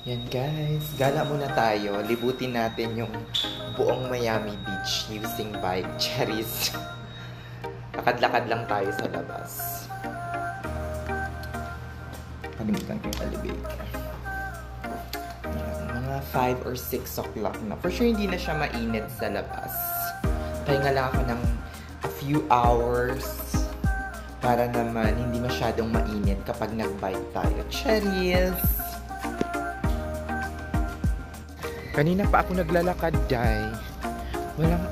Yan guys, gala muna tayo. Libutin natin yung buong Miami Beach using bike. Cherries. Lakad-lakad lang tayo sa labas. Kalimutan ko yung elevator. Yan, mga 5 or 6 o'clock na. For sure, hindi na siya mainit sa labas. Pahinga lang ako ng a few hours para naman hindi masyadong mainit kapag nag-bike tayo. Cherries! Kanina pa ako naglalakad, Day. Walang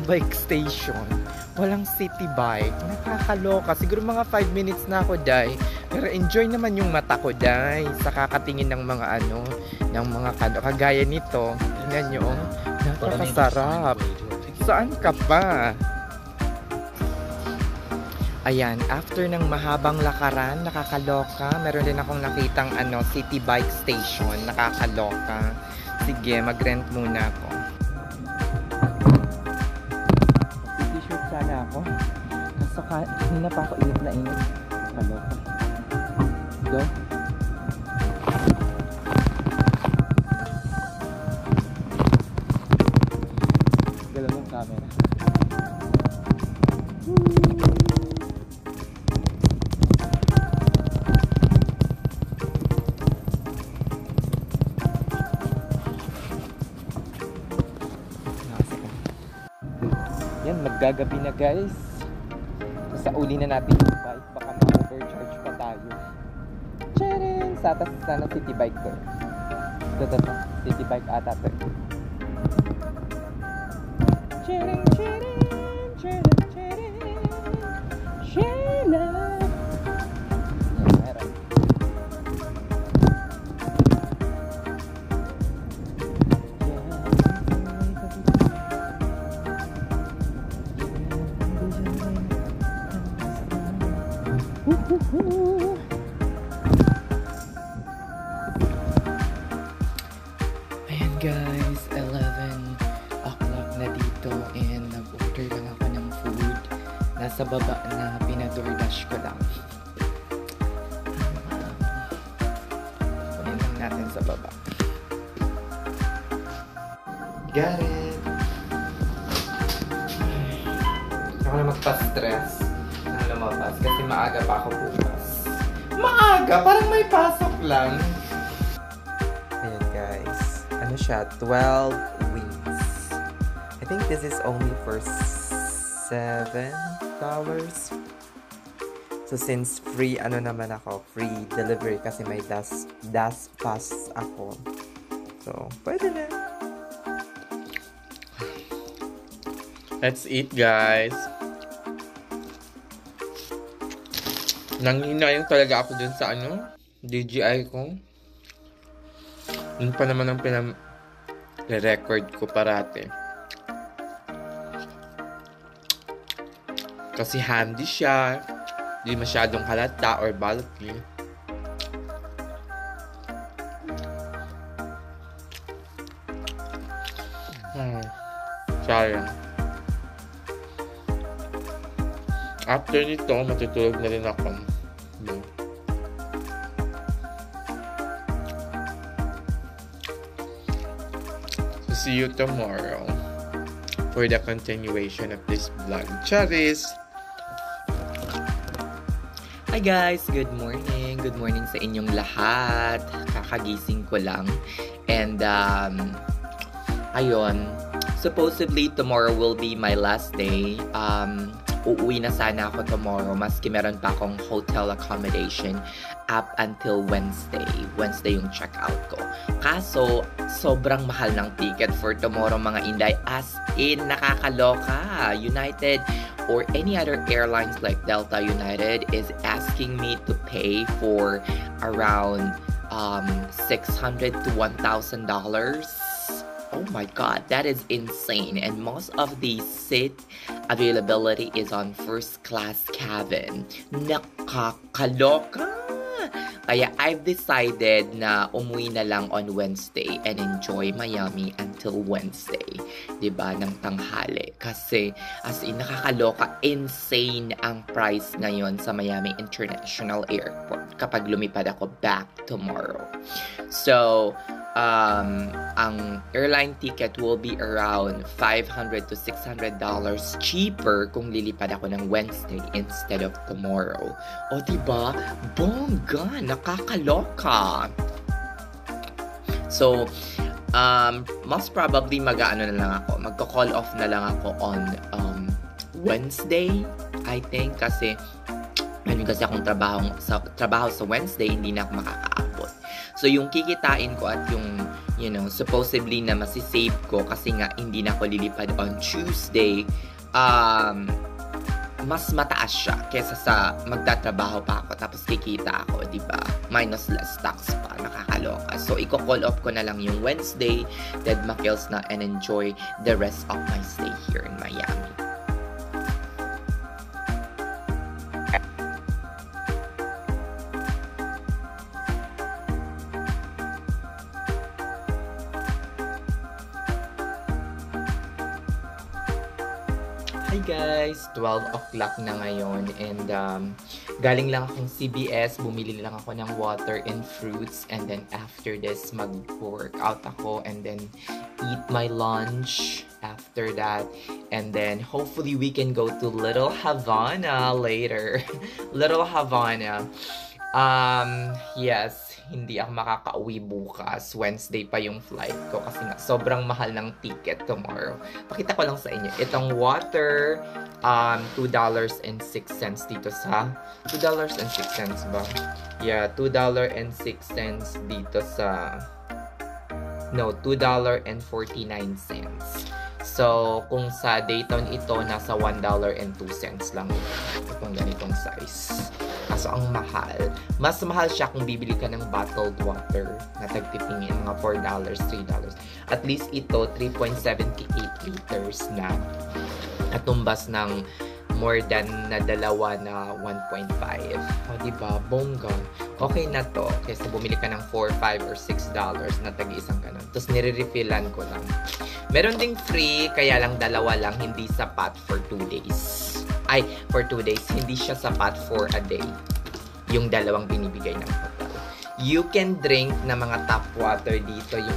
bike station. Walang city bike. Nakakaloka. Siguro mga 5 minutes na ako, Day. Pero enjoy naman yung mata ko, Day. Sa kakatingin ng mga ng mga kagaya nito. Tingnan nyo, oh. Napakasarap. Saan ka pa? Ayan, after ng mahabang lakaran, nakakaloka. Meron din akong nakitang city bike station. Nakakaloka. Sige, mag-rent muna ako. T-shirt sana ako. Kaso kanina pa ako init na init. Nakakaloka. Go. Galaw ng camera. Yan, maggagabi na guys. Sa uli na natin yung bike. Baka ma-overcharge pa tayo. Tcharan! Satas sana city bike ko. Ito. City bike ata to. Tcharan! Tcharan! Tcharan! Tcharan! Tcharan! Yan, meron. Ayan guys, 11 o'clock na dito and nag-order lang ako ng food. Nasa baba na, pina-DoorDash ko lang. Kunin lang natin sa baba. Got it! Ako na magpa-stress na lumabas kasi maaga pa ako bukas. Maaga? Parang may pasok lang. Ayan guys. Ano siya? 12 wings. I think this is only for $7. So since free naman ako, free delivery kasi may das pass ako. So, pwede na. Let's eat guys. Nanginayang talaga ako dun sa DJI ko. Yun pa naman ang record ko parate. Kasi handy siya. Hindi masyadong halata or bulky. Sayang. After nito, matutulog na rin ako. So, see you tomorrow for the continuation of this vlog. Charis! Hi guys! Good morning! Good morning sa inyong lahat. Kakagising ko lang. And, ayun. Supposedly, tomorrow will be my last day. Uuwi na sana ako tomorrow maski meron pa akong hotel accommodation up until Wednesday. Wednesday yung check-out ko. Kaso, sobrang mahal ng ticket for tomorrow mga Inday. As in, nakakaloka. United or any other airlines like Delta United is asking me to pay for around $600 to $1,000. Oh my god, that is insane. And most of the seat availability is on first class cabin. Nakakaloka! Kaya I've decided na umuwi na lang on Wednesday and enjoy Miami until Wednesday, 'di ba, ng tanghali. Kasi as in nakakaloka, insane ang price ngayon sa Miami International Airport kapag lumipad ako back tomorrow. So, ang airline ticket will be around $500 to $600 cheaper kung lilipad ako ng Wednesday instead of tomorrow. O diba? Bongga! Nakakaloka! So, most probably magko-call off na lang ako on Wednesday, I think, kasi akong trabaho sa Wednesday, hindi na ako makakaabot. So, yung kikitain ko at yung, supposedly na masisave ko kasi nga hindi na ako lilipad on Tuesday, mas mataas siya kesa sa magtatrabaho pa ako tapos kikita ako, di ba? Minus less tax pa, nakakaloka. So, i-call off ko na lang yung Wednesday, dead makils na, and enjoy the rest of my stay here in Miami. Hi guys! 12 o'clock na ngayon and galing lang akong CBS, bumili lang ako ng water and fruits, and then after this mag-workout ako and then eat my lunch after that, and then hopefully we can go to Little Havana later. Little Havana. Yes, hindi ako makakauwi bukas. Wednesday pa yung flight ko kasi nga sobrang mahal ng ticket tomorrow. Pakita ko lang sa inyo. Itong water, $2.06 dito sa... $2.06 ba? Yeah, $2.06 dito sa... No, $2.49. So, kung sa Dayton ito, nasa $1.02 lang. Itong ganitong size. Kaso ang mahal. Mas mahal siya kung bibili ka ng bottled water na tagtipingin, mga $4, $3. At least ito, 3.78 liters na katumbas ng more than na dalawa na 1.5. O, diba? Bongga. Okay na to. Kaysa bumili ka ng $4, $5, or $6 na tag-isang ganun. Tapos nire-refillan ko lang. Meron ding free, kaya lang dalawa lang, hindi sapat for 2 days. Ay, for 2 days, hindi siya sapat for a day. Yung dalawang binibigay ng hotel. You can drink na mga tap water dito, yung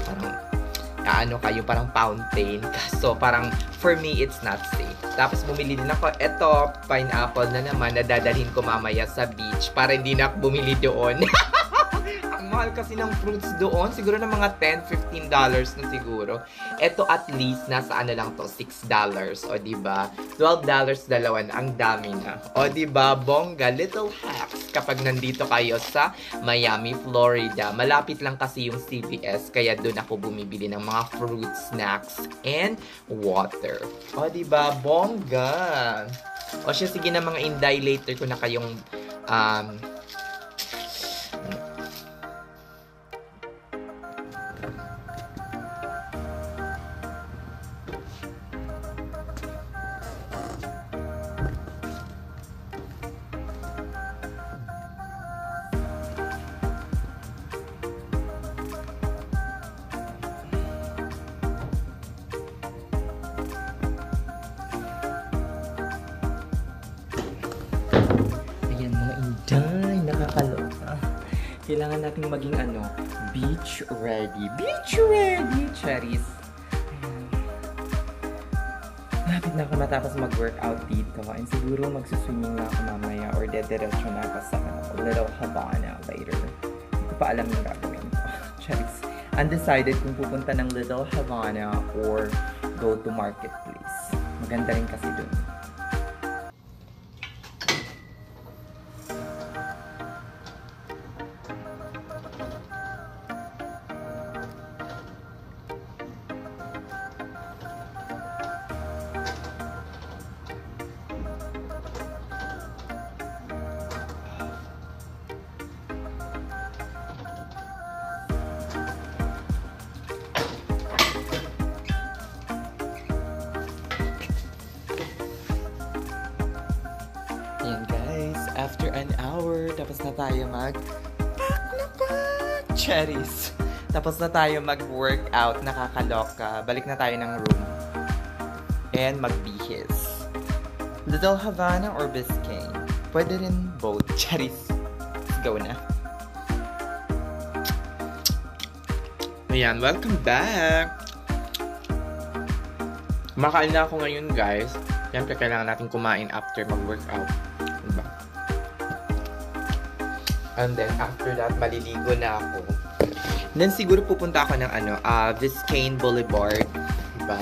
parang fountain. So, parang, for me, it's not safe. Tapos, bumili din ako, eto, pineapple na naman, na dadalhin ko mamaya sa beach, para hindi na ako bumili doon. Mahal kasi ng fruits doon. Siguro na mga $10, $15 na siguro. Ito at least, nasa lang to, $6. O, diba? $12 dalawa na. Ang dami na. O, diba? Bongga. Little hacks kapag nandito kayo sa Miami, Florida. Malapit lang kasi yung CVS. Kaya doon ako bumibili ng mga fruit snacks and water. O, diba? Bongga. O siya, sige na mga inday. Later ko na kayong Day, nakakaloka. Kailangan nating maging beach ready. Beach ready, cherries. Malapit na ako matapos mag-workout dito. And siguro magsuswimming na ako mamaya or dediretso na ako sa Little Havana later. Hindi ko pa alam yung gagawin ko. Cherries. Undecided kung pupunta ng Little Havana or go to Marketplace. Maganda rin kasi dun. After an hour, tapos na tayo Cherries. Tapos na tayo mag-workout. Nakakaloka. Balik na tayo ng room. And magbihis. Little Havana or Biscayne? Pwede rin both. Cherries. Let's go na. Ayan, welcome back! Kumakain na ako ngayon, guys. Siyempre, kailangan natin kumain after mag-workout. Diba? And then, after that, maliligo na ako. Then, siguro pupunta ako ng Biscayne Boulevard. Diba?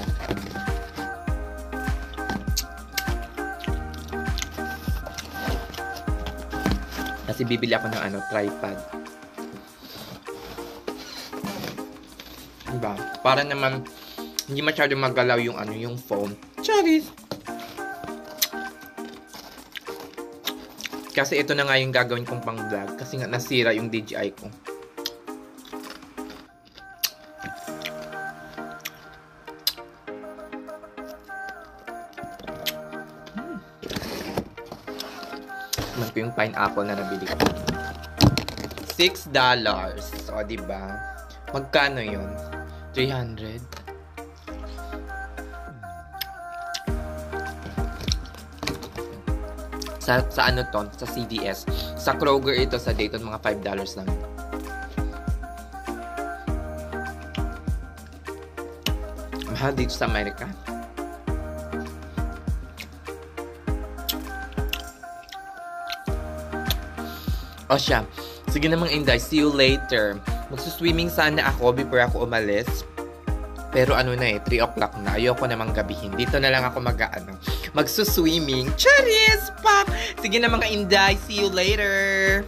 Kasi bibili ako ng tripod. Diba? Para naman, hindi masyado magalaw yung yung phone. Charis! Kasi ito na nga yung gagawin kong pang vlog. Kasi nga nasira yung DJI ko. Tikman ko yung pineapple na nabili ko. $6. O, diba? Magkano yun? 300? Sa ano to? Sa CVS. Sa Kroger ito, sa Dayton, mga $5 lang. Mahal dito sa Amerika. O siya. Sige namang Inday, see you later. Magsuswimming sana ako before ako umalis. Pero 3 o'clock na. Ayoko namang gabihin. Dito na lang ako magsuswimming. Charis! Pak! Sige na mga Inday, see you later!